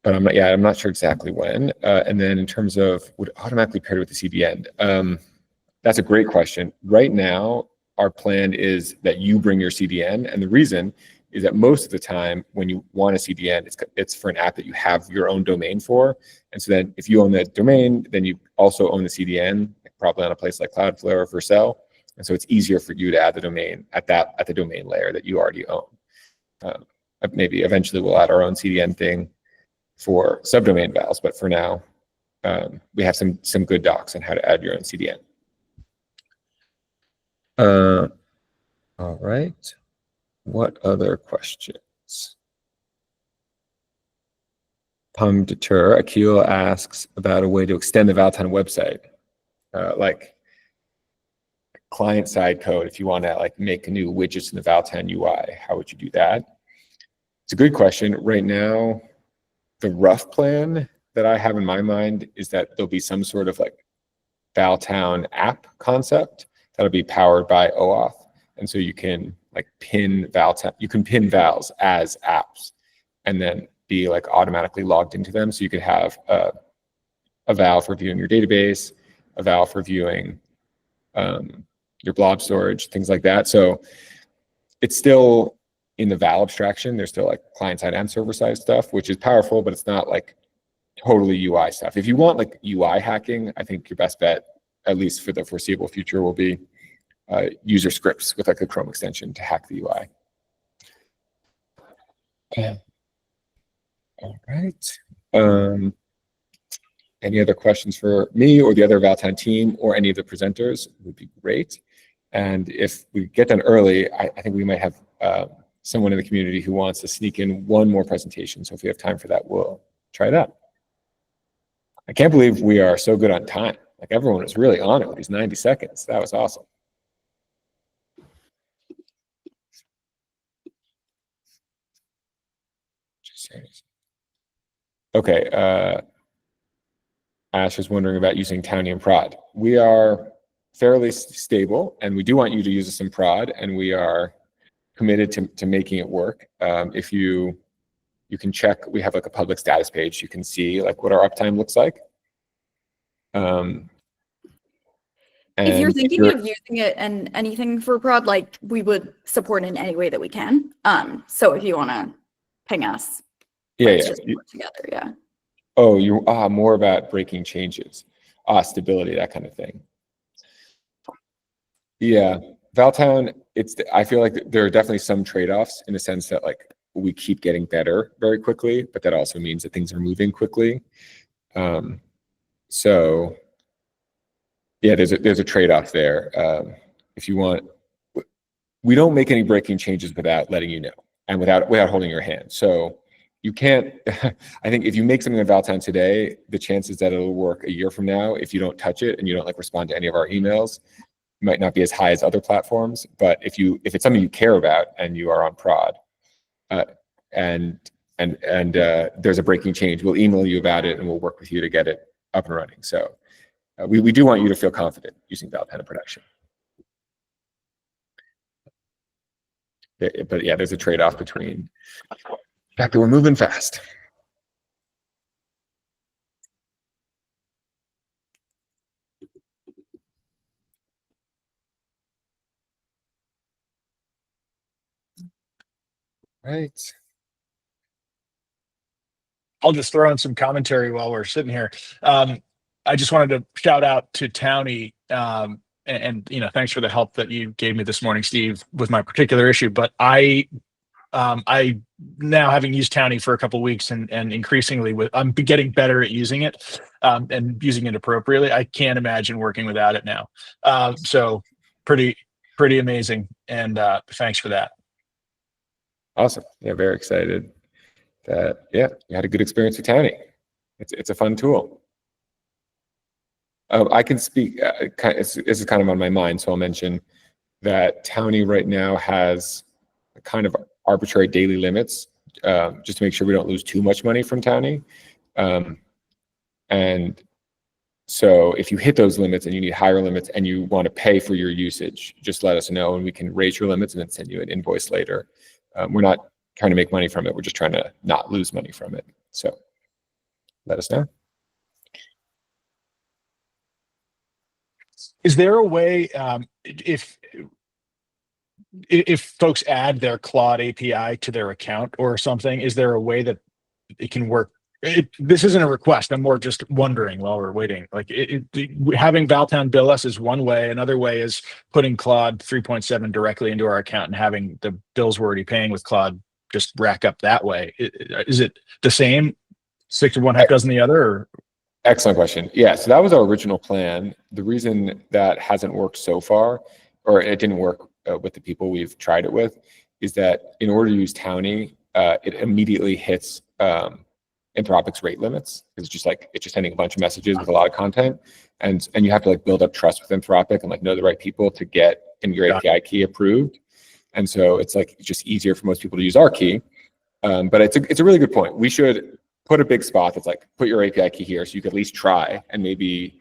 I'm not sure exactly when. And then in terms of would automatically pair with the CDN, that's a great question. Right now, our plan is that you bring your CDN, and the reason is that most of the time when you want a CDN, it's for an app that you have your own domain for. And so then if you own that domain, then you also own the CDN, probably on a place like Cloudflare or Vercel. And so it's easier for you to add the domain at the domain layer that you already own. Maybe eventually we'll add our own CDN thing for subdomain vals, but for now, we have some good docs on how to add your own CDN. All right. What other questions? Pum Deter, Akil asks about a way to extend the Val Town website. Like client-side code, if you want to make new widgets in the Val Town UI, how would you do that? It's a good question. Right now, the rough plan that I have in my mind is that there'll be some sort of Val Town app concept that'll be powered by OAuth, and so you can pin Val Town. You can pin vals as apps, and then be automatically logged into them. So you could have a val for viewing your database, a val for viewing your blob storage, things like that. So it's still in the val abstraction. There's still client-side and server-side stuff, which is powerful, but it's not totally UI stuff. If you want UI hacking, I think your best bet, at least for the foreseeable future, will be user scripts with a Chrome extension to hack the UI. All right. Any other questions for me or the other Val Town team or any of the presenters would be great. And if we get done early, I think we might have someone in the community who wants to sneak in one more presentation. So if we have time for that, we'll try that. I can't believe we are so good on time. Everyone was really on it with these 90 seconds. That was awesome. Okay. Ash is wondering about using Townie and prod. We are fairly stable, and we do want you to use us in prod, and we are committed to making it work. If you can check, we have a public status page. You can see what our uptime looks like. If you're thinking of using it and anything for prod, we would support in any way that we can. So if you want to ping us, let's just work together. Yeah. Oh, you're more about breaking changes, stability, that kind of thing. Yeah, Val Town, I feel like there are definitely some trade-offs in the sense that we keep getting better very quickly, but that also means that things are moving quickly. So yeah, there's a trade-off there. If you want, we don't make any breaking changes without letting you know and without holding your hand. So you can't, I think if you make something in Val Town today, the chances that it'll work a year from now, if you don't touch it and you don't respond to any of our emails, might not be as high as other platforms. But if it's something you care about and you are on prod, and there's a breaking change, we'll email you about it and we'll work with you to get it up and running. So we do want you to feel confident using Val Town in production. But yeah, there's a trade-off between the fact that we're moving fast. Right. I'll just throw in some commentary while we're sitting here. I just wanted to shout out to Townie, and thanks for the help that you gave me this morning, Steve, with my particular issue. But I now, having used Townie for a couple of weeks and increasingly I'm getting better at using it and using it appropriately. I can't imagine working without it now. So pretty amazing, and thanks for that. Awesome. Yeah, very excited that you had a good experience with Townie. It's a fun tool. I can speak. This is kind of on my mind, so I'll mention that Townie right now has a kind of arbitrary daily limits, just to make sure we don't lose too much money from Townie. And so if you hit those limits and you need higher limits and you want to pay for your usage, just let us know and we can raise your limits and then send you an invoice later. We're not trying to make money from it. We're just trying to not lose money from it. So let us know. Is there a way, if folks add their Claude API to their account or something, is there a way that it can work? This isn't a request. I'm more just wondering while we're waiting. Like having Val Town bill us is one way. Another way is putting Claude 3.7 directly into our account and having the bills we're already paying with Claude just rack up that way. Is it the same? 6 of one, half dozen the other? Or? Excellent question. Yeah, so that was our original plan. The reason that hasn't worked so far, or it didn't work with the people we've tried it with, is that in order to use Townie, it immediately hits Anthropic's rate limits. It's just sending a bunch of messages with a lot of content, and you have to like build up trust with Anthropic and like know the right people to get your API key approved. And so it's just easier for most people to use our key. But it's a really good point. We should put a big spot that's like, put your API key here so you can at least try, and maybe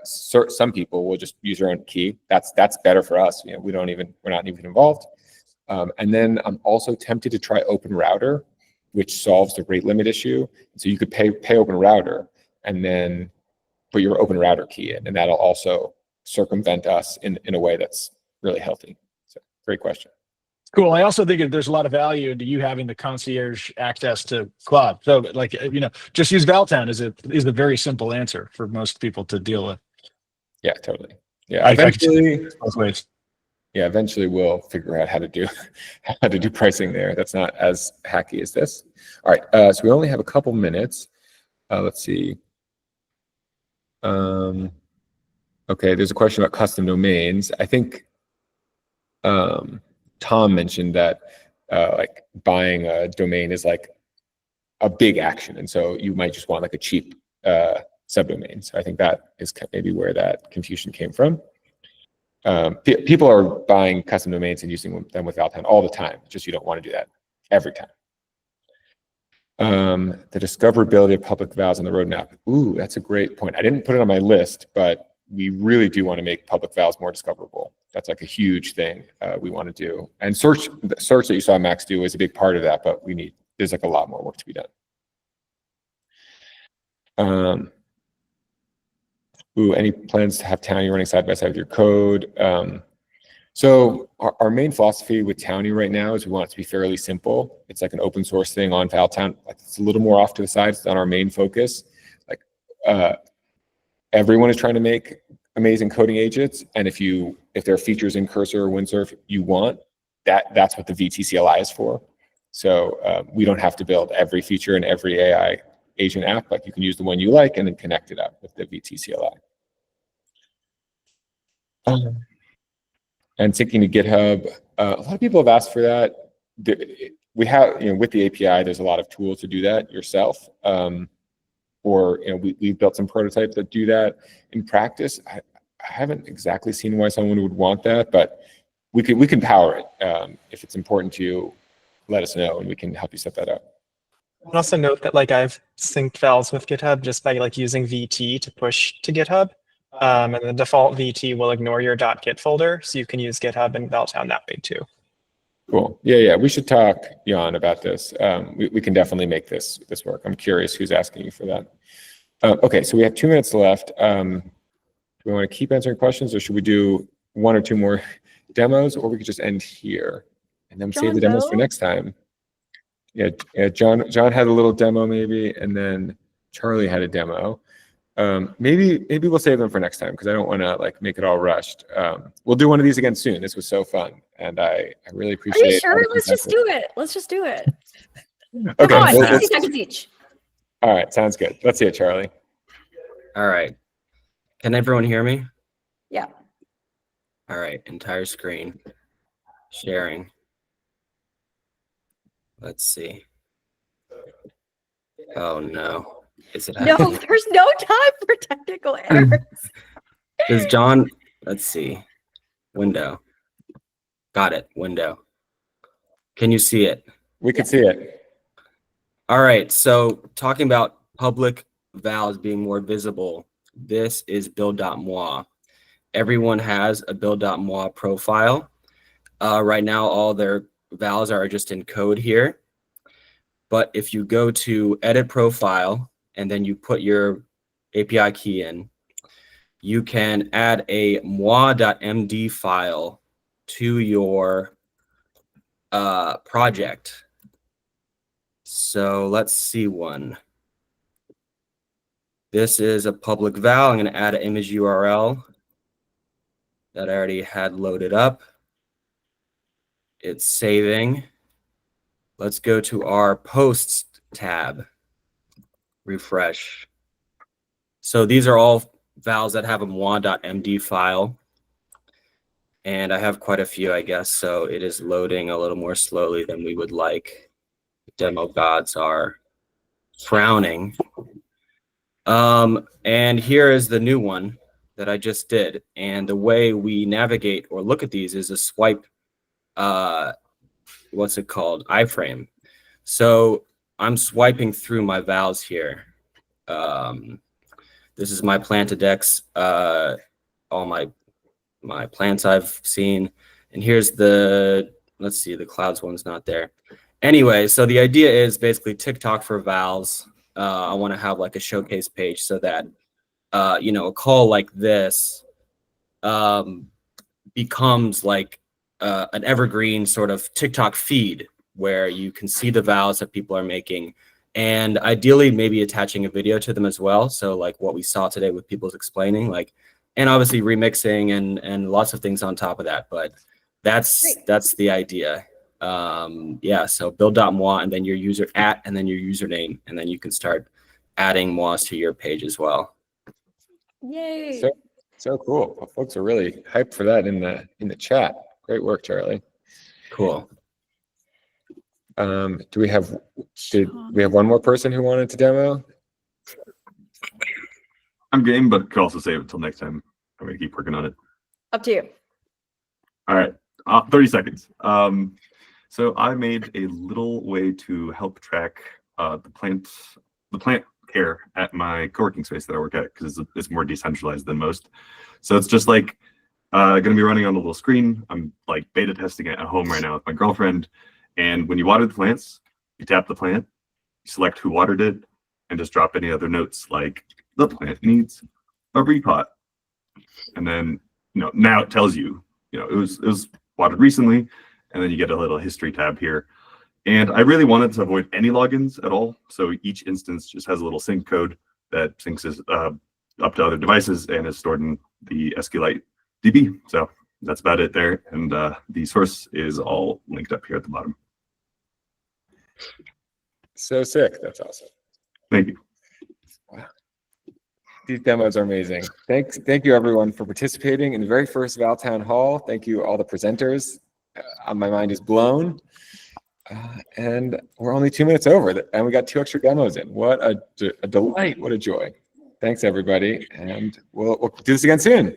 some people will just use their own key. That's better for us. We're not even involved. And then I'm also tempted to try Open Router, which solves the rate limit issue. So you could pay Open Router and then put your Open Router key in, and that'll also circumvent us in a way that's really healthy. So great question. Cool. I also think there's a lot of value into you having the concierge access to Claude. So just use Val Town is a very simple answer for most people to deal with. Yeah, totally. Yeah, eventually both ways. Yeah, eventually we'll figure out how to do pricing there. That's not as hacky as this. All right, so we only have a couple minutes. Let's see. Okay, there's a question about custom domains. I think Tom mentioned that like buying a domain is like a big action, and so you might just want like a cheap subdomain. So I think that is maybe where that confusion came from. People are buying custom domains and using them with Val Town all the time. Just you don't want to do that every time. The discoverability of public vals on the roadmap. Ooh, that's a great point. I didn't put it on my list, but we really do want to make public vals more discoverable. That's like a huge thing we want to do. And search that you saw Max do is a big part of that, but there's like a lot more work to be done. Any plans to have Townie running side by side with your code? So our main philosophy with Townie right now is we want it to be fairly simple. It's like an open source thing on Val Town. It's a little more off to the side. It's not our main focus. Everyone is trying to make amazing coding agents, and if there are features in Cursor or Windsurf you want, that's what the VT-CLI is for. So we don't have to build every feature in every AI agent app. Like you can use the one you like and then connect it up with the VT-CLI. And syncing to GitHub, a lot of people have asked for that. We have, with the API, there's a lot of tools to do that yourself. Or we've built some prototypes that do that. In practice, I haven't exactly seen why someone would want that, but we can power it if it's important to you. let us know and we can help you set that up. And also note that like I've synced vals with GitHub just by like using VT to push to GitHub. And the default VT will ignore your .git folder, so you can use GitHub and Val Town that way too. Cool. Yeah. We should talk, Jan, about this. We can definitely make this work. I'm curious who's asking you for that. Okay, so we have 2 minutes left. Do we want to keep answering questions, or should we do 1 or 2 more demos, or we could just end here and then save the demos for next time? Yeah. John had a little demo maybe, and then Charlie had a demo. Maybe we'll save them for next time because I don't want to like make it all rushed. We'll do one of these again soon. This was so fun, and I really appreciate. Are you sure? Let's just do it. Let's just do it. Okay. Come on, 60 seconds each. All right, sounds good. Let's see it, Charlie. All right. Can everyone hear me? Yeah. All right, entire screen. Sharing. Let's see. Oh no. Is it No, there's no time for technical errors. Does John, let's see. Window. Got it, window. Can you see it? We can see it. All right, so talking about public vals being more visible, this is build.moi. Everyone has a build.moi profile. Right now, all their vals are just in code here. But if you go to edit profile and then you put your API key in, you can add a moi.md file to your project. So let's see one. This is a public val. I'm going to add an image URL that I already had loaded up. It's saving. Let's go to our posts tab. Refresh. So these are all vals that have a moi.md file. And I have quite a few, I guess. So it is loading a little more slowly than we would like. Demo gods are frowning. And here is the new one that I just did. And the way we navigate or look at these is a swipe, what's it called? Iframe. So I'm swiping through my vals here. This is my Plantadex, all my plants I've seen. And here's the, let's see, the clouds one's not there. Anyway, so the idea is basically TikTok for vals. I want to have like a showcase page so that, you know, a call like this becomes like an evergreen sort of TikTok feed where you can see the vals that people are making, and ideally maybe attaching a video to them as well. So like what we saw today with people's explaining, like, and obviously remixing and lots of things on top of that. But that's the idea. Yeah, so build.moi and then your user and then your username, and then you can start adding mois to your page as well. Yay. So cool. Well, folks are really hyped for that in the chat. Great work, Charlie. Cool. Did we have one more person who wanted to demo? I'm game, but could also save it till next time. I'm gonna keep working on it. Up to you. All right, 30 seconds. So I made a little way to help track the plant care at my co-working space that I work at, because it's more decentralized than most. So it's just like going to be running on a little screen. I'm like beta testing it at home right now with my girlfriend. And when you water the plants, you tap the plant, you select who watered it, and just drop any other notes like the plant needs a repot. And then, you know, now it tells you, you know, it was watered recently. And then you get a little history tab here. And I really wanted to avoid any logins at all. So each instance just has a little sync code that syncs up to other devices and is stored in the SQLite DB. So that's about it there. And the source is all linked up here at the bottom. So sick. That's awesome. Thank you. Wow. These demos are amazing. Thank you everyone for participating in the very first Val Town Hall. Thank you all the presenters. My mind is blown. And we're only 2 minutes over, and we got 2 extra demos in. What a delight. What a joy. Thanks, everybody. And we'll do this again soon.